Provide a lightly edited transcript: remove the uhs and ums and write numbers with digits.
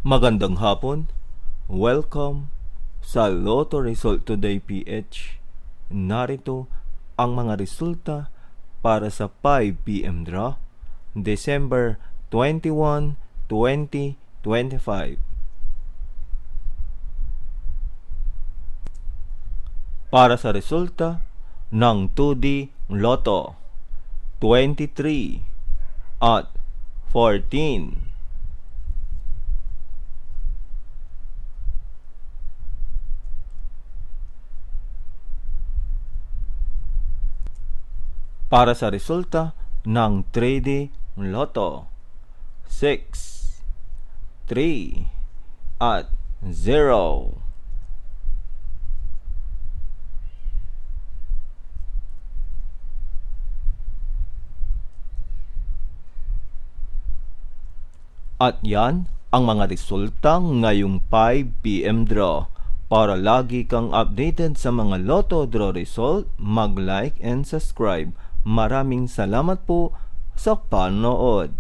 Magandang hapon. Welcome sa Lotto Result Today PH. Narito ang mga resulta para sa 5 PM draw, December 21, 2025. Para sa resulta ng 2D Lotto, 23 at 14. Para sa resulta ng 3D Lotto, 6, 3, at 0. At yan ang mga resulta ngayong 5 PM draw. Para lagi kang updated sa mga Lotto draw result, mag-like and subscribe. Maraming salamat po sa panood.